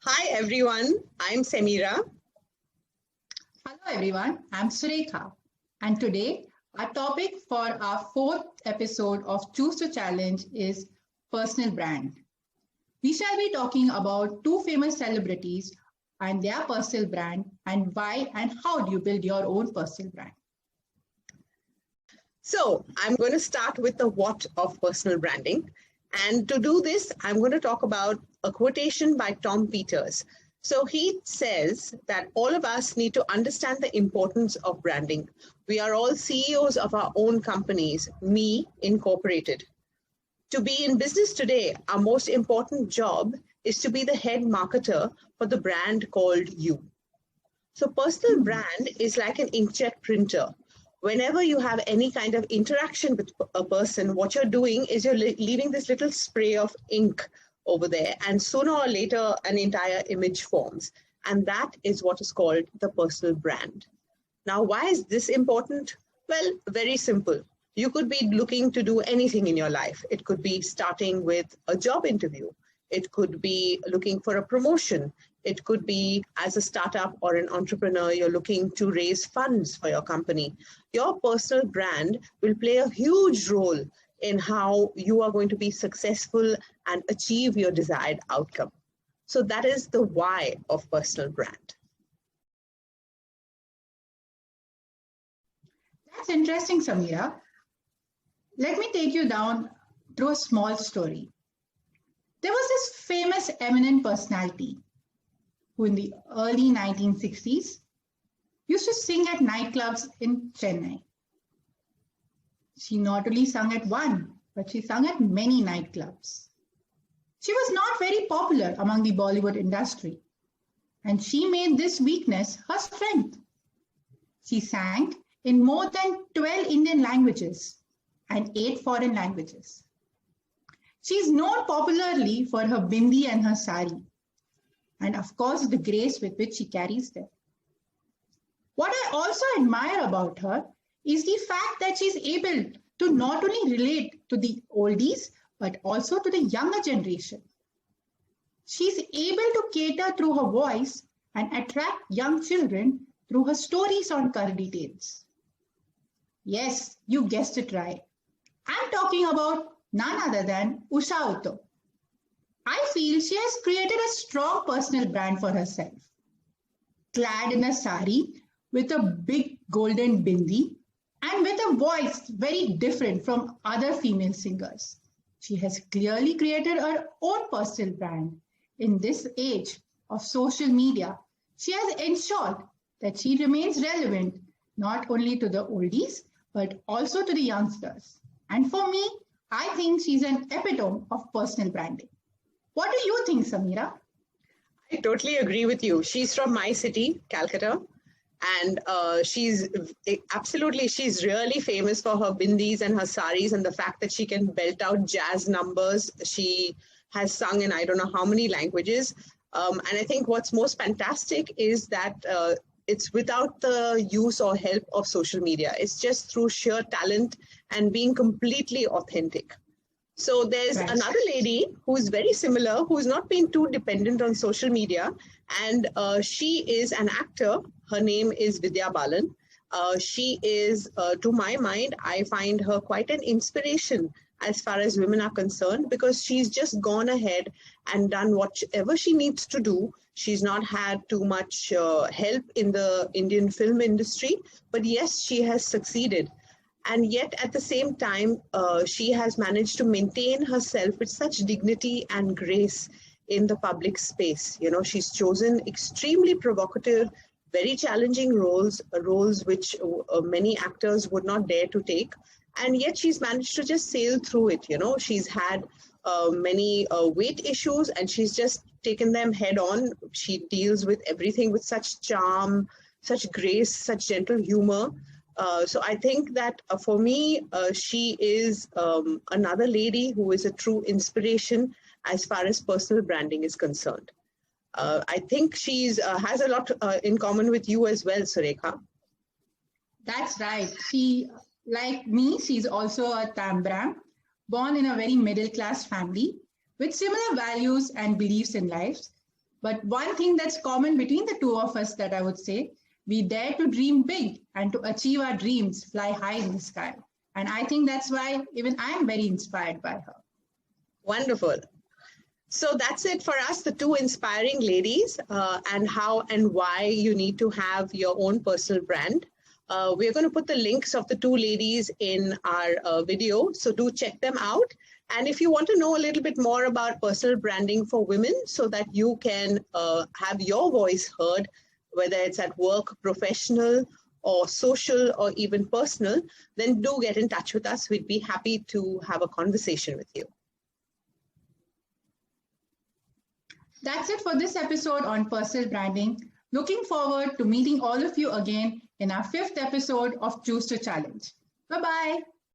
Hi everyone, I'm Samira. Hello everyone, I'm Surekha, and today our topic for our fourth episode of Choose to Challenge is personal brand. We shall be talking about two famous celebrities and their personal brand and why and how do you build your own personal brand. So, I'm going to start with the what of personal branding. And to do this, I'm going to talk about a quotation by Tom Peters. So, he says that all of us need to understand the importance of branding. We are all CEOs of our own companies, me incorporated. To be in business today, our most important job is to be the head marketer for the brand called you. So personal brand is like an inkjet printer. Whenever you have any kind of interaction with a person, what you're doing is you're leaving this little spray of ink over there, and sooner or later, an entire image forms. And that is what is called the personal brand. Now, why is this important? Well, very simple. You could be looking to do anything in your life. It could be starting with a job interview. It could be looking for a promotion. It could be as a startup or an entrepreneur, you're looking to raise funds for your company. Your personal brand will play a huge role in how you are going to be successful and achieve your desired outcome. So that is the why of personal brand. That's interesting, Samira. Let me take you down through a small story. There was this famous eminent personality who in the early 1960s used to sing at nightclubs in Chennai. She not only sang at one, but she sang at many nightclubs. She was not very popular among the Bollywood industry, and she made this weakness her strength. She sang in more than 12 Indian languages and 8 foreign languages. She is known popularly for her bindi and her sari, and of course the grace with which she carries them. What I also admire about her is the fact that she's able to not only relate to the oldies, but also to the younger generation. She's able to cater through her voice and attract young children through her stories on curry tales. Yes, you guessed it right. I'm talking about none other than Usha Uttup. I feel she has created a strong personal brand for herself. Clad in a sari with a big golden bindi and with a voice very different from other female singers. She has clearly created her own personal brand. In this age of social media, she has ensured that she remains relevant not only to the oldies, but also to the youngsters. And for me, I think she's an epitome of personal branding. What do you think, Samira? I totally agree with you. She's from my city, Calcutta, and she's really famous for her bindis and her saris and the fact that she can belt out jazz numbers. She has sung in I don't know how many languages. And I think what's most fantastic is that it's without the use or help of social media. It's just through sheer talent and being completely authentic. So there's Right. another lady who's very similar, who's not been too dependent on social media, and she is an actor. Her name is Vidya Balan. She is, to my mind, I find her quite an inspiration as far as women are concerned, because she's just gone ahead and done whatever she needs to do. She's not had too much help in the Indian film industry, but yes, she has succeeded. And yet at the same time, she has managed to maintain herself with such dignity and grace in the public space. You know, she's chosen extremely provocative, very challenging roles which many actors would not dare to take. And yet she's managed to just sail through it. You know, she's had many weight issues and she's just taken them head on. She deals with everything with such charm, such grace, such gentle humor. So I think that for me, she is another lady who is a true inspiration as far as personal branding is concerned. I think she's has a lot in common with you as well, Surekha. That's right. She, like me, she's also a Tambram, born in a very middle class family with similar values and beliefs in life. But one thing that's common between the two of us that I would say, we dare to dream big and to achieve our dreams, fly high in the sky. And I think that's why even I am very inspired by her. Wonderful. So that's it for us, the two inspiring ladies, and how and why you need to have your own personal brand. We're going to put the links of the two ladies in our video, so do check them out. And if you want to know a little bit more about personal branding for women so that you can have your voice heard, whether it's at work, professional, or social, or even personal, then do get in touch with us. We'd be happy to have a conversation with you. That's it for this episode on personal branding. Looking forward to meeting all of you again in our 5th episode of Choose to Challenge. Bye-bye.